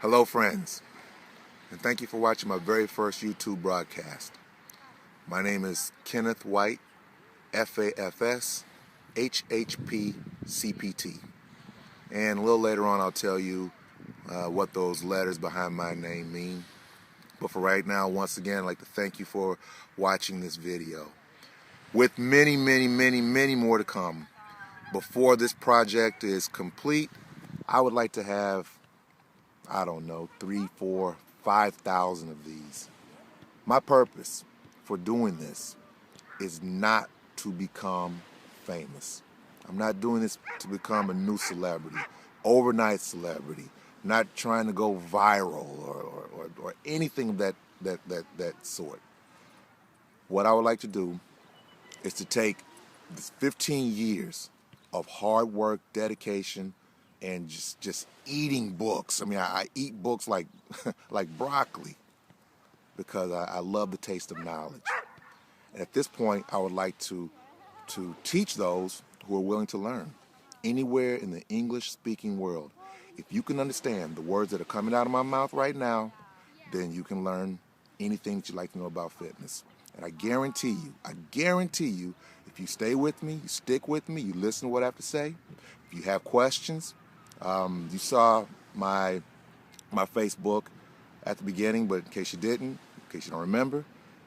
Hello friends, and thank you for watching my very first YouTube broadcast. My name is Kenneth White, FAFS, HHP, CPT. And a little later on I'll tell you what those letters behind my name mean. But for right now, once again, I'd like to thank you for watching this video. With many more to come. Before this project is complete, I would like to have, I don't know, 3, 4, 5,000 of these. My purpose for doing this is not to become famous. I'm not doing this to become a new celebrity, overnight celebrity, not trying to go viral or anything of that sort. What I would like to do is to take this 15 years of hard work, dedication, and just eating books. I mean, I eat books like like broccoli because I love the taste of knowledge. And at this point, I would like to teach those who are willing to learn anywhere in the English-speaking world. If you can understand the words that are coming out of my mouth right now, then you can learn anything that you'd like to know about fitness. And I guarantee you, if you stay with me, you stick with me, you listen to what I have to say, if you have questions, you saw my Facebook at the beginning, but in case you didn't, in case you don't remember,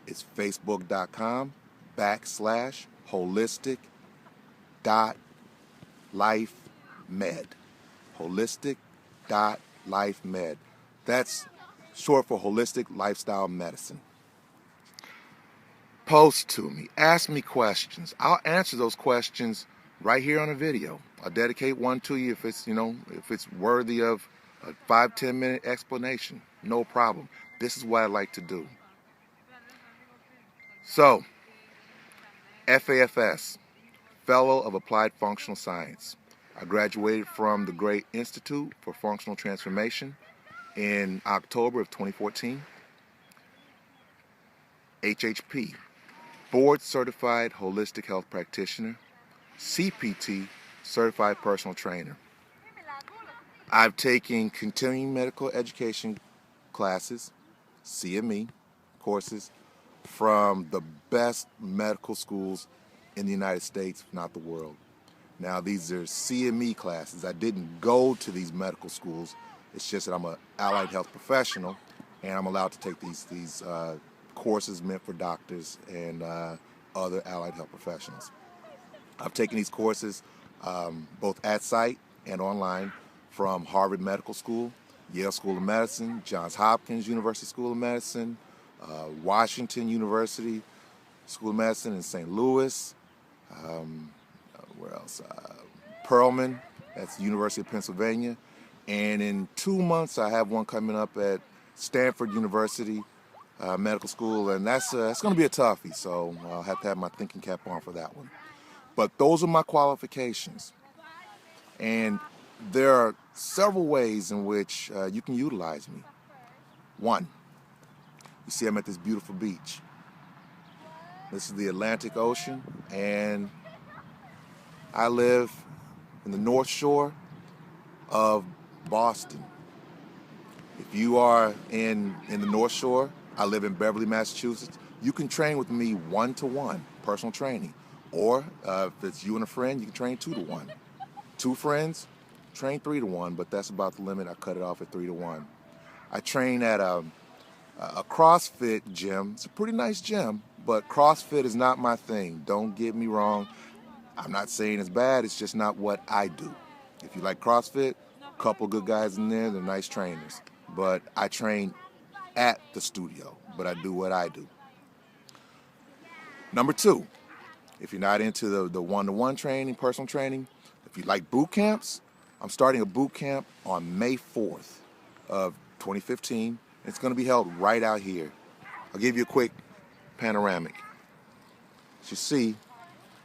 it's facebook.com/holistic.lifemed. Holistic.lifemed. That's short for Holistic Lifestyle Medicine. Post to me. Ask me questions. I'll answer those questions right here on a video. I'll dedicate one to you if it's worthy of a 5-10 minute explanation. No problem. This is what I like to do. So, FAFS, Fellow of Applied Functional Science. I graduated from the Gray Institute for Functional Transformation in October of 2014. HHP, Board Certified Holistic Health Practitioner. CPT, Certified Personal Trainer. I've taken continuing medical education classes, CME courses, from the best medical schools in the United States, if not the world. Now, these are CME classes. I didn't go to these medical schools. It's just that I'm an allied health professional, and I'm allowed to take these courses meant for doctors and other allied health professionals. I've taken these courses both at site and online from Harvard Medical School, Yale School of Medicine, Johns Hopkins University School of Medicine, Washington University School of Medicine in St. Louis, where else? Perelman, that's the University of Pennsylvania. And in 2 months, I have one coming up at Stanford University Medical School, and that's going to be a toughie, so I'll have to have my thinking cap on for that one. But those are my qualifications. And there are several ways in which you can utilize me. One, you see I'm at this beautiful beach. This is the Atlantic Ocean, and I live in the North Shore of Boston. If you are in the North Shore, I live in Beverly, Massachusetts, you can train with me 1-to-1, personal training. Or if it's you and a friend, you can train 2-to-1. 2 friends, train 3-to-1, but that's about the limit. I cut it off at 3-to-1. I train at a CrossFit gym. It's a pretty nice gym, but CrossFit is not my thing. Don't get me wrong. I'm not saying it's bad. It's just not what I do. If you like CrossFit, a couple good guys in there, they're nice trainers. But I train at the studio, but I do what I do. Number 2, if you're not into the 1-to-1 training, personal training, if you like boot camps, I'm starting a boot camp on May 4th of 2015. It's going to be held right out here. I'll give you a quick panoramic. As you see,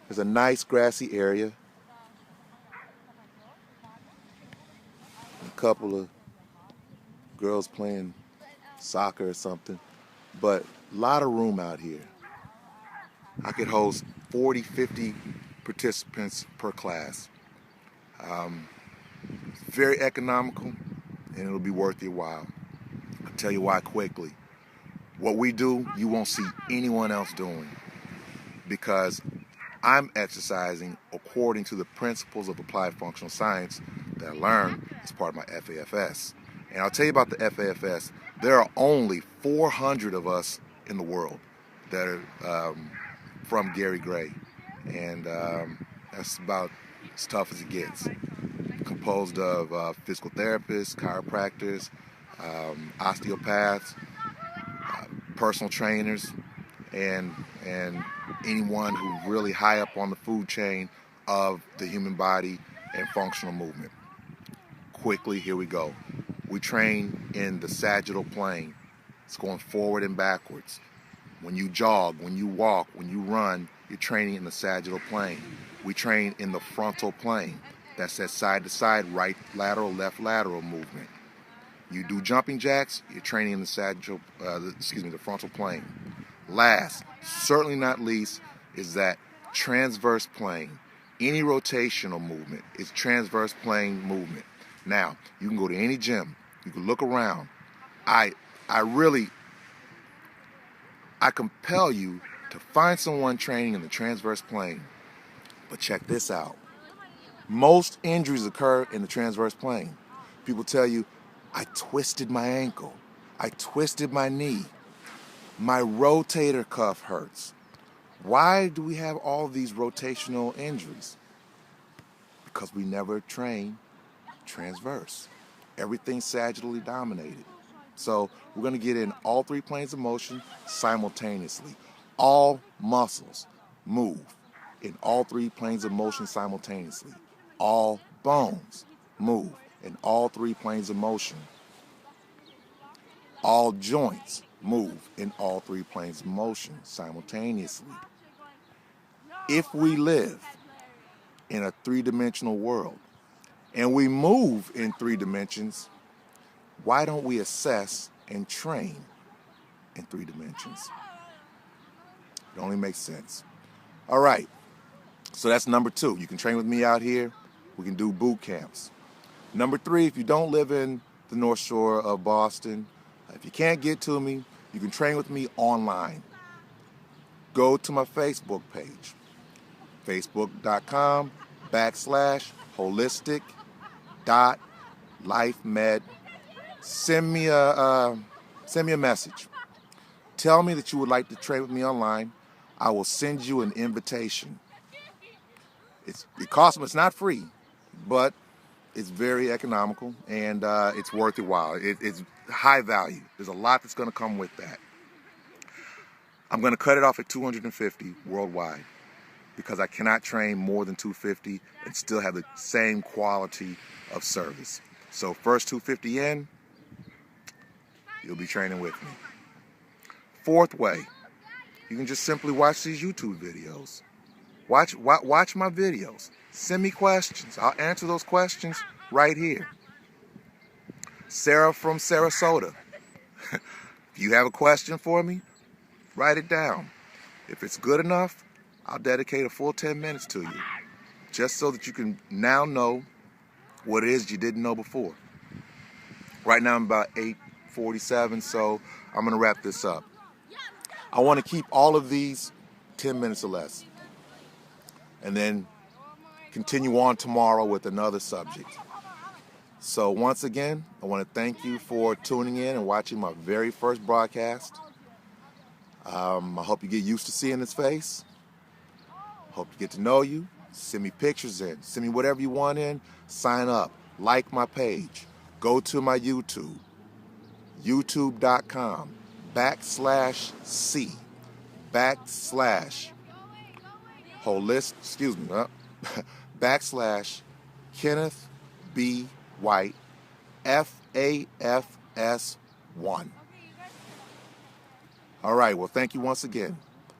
there's a nice grassy area. A couple of girls playing soccer or something. But a lot of room out here. I could host 40, 50 participants per class. Very economical. and it'll be worth your while. I'll tell you why quickly. What we do, you won't see anyone else doing, because I'm exercising according to the principles of applied functional science that I learned as part of my FAFS. And I'll tell you about the FAFS. There are only 400 of us in the world that are from Gary Gray. And that's about as tough as it gets. Composed of physical therapists, chiropractors, osteopaths, personal trainers, and anyone who's really high up on the food chain of the human body and functional movement. Quickly, here we go. We train in the sagittal plane. It's going forward and backwards. When you jog, when you walk, when you run, you're training in the sagittal plane. We train in the frontal plane. That's that side-to-side, right lateral, left lateral movement. You do jumping jacks, you're training in the the frontal plane. Last, certainly not least, is that transverse plane. Any rotational movement is transverse plane movement. Now, you can go to any gym, you can look around. I compel you to find someone training in the transverse plane. But check this out. Most injuries occur in the transverse plane. People tell you, I twisted my ankle, I twisted my knee, my rotator cuff hurts. Why do we have all these rotational injuries? Because we never train transverse. Everything's sagittally dominated. So we're going to get in all three planes of motion simultaneously. All muscles move in all three planes of motion simultaneously. All bones move in all three planes of motion. All joints move in all three planes of motion simultaneously. If we live in a three-dimensional world and we move in 3 dimensions, why don't we assess and train in 3 dimensions? It only makes sense. All right, so that's number 2. You can train with me out here. We can do boot camps. Number 3, if you don't live in the North Shore of Boston, if you can't get to me, you can train with me online. Go to my Facebook page, facebook.com/holistic.lifemed. Send me a message. Tell me that you would like to train with me online. I will send you an invitation. It costs me. It's not free, but it's very economical and it's worth your while. It's high value. There's a lot that's going to come with that. I'm going to cut it off at 250 worldwide because I cannot train more than 250 and still have the same quality of service. So first 250 in, you'll be training with me. Fourth way, you can just simply watch these YouTube videos. Watch my videos. Send me questions. I'll answer those questions right here. Sarah from Sarasota. If you have a question for me, write it down. If it's good enough, I'll dedicate a full 10 minutes to you, just so that you can now know what it is you didn't know before. Right now I'm about 8:47, so I'm going to wrap this up. I want to keep all of these 10 minutes or less, and then continue on tomorrow with another subject. So once again, I want to thank you for tuning in and watching my very first broadcast. I hope you get used to seeing his face. Hope to get to know you. Send me pictures in. Send me whatever you want in. Sign up. Like my page. Go to my YouTube. YouTube.com/C /Kenneth B. White FAFS1. All right, well, thank you once again.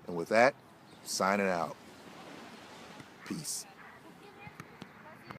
And with that, signing out. Peace.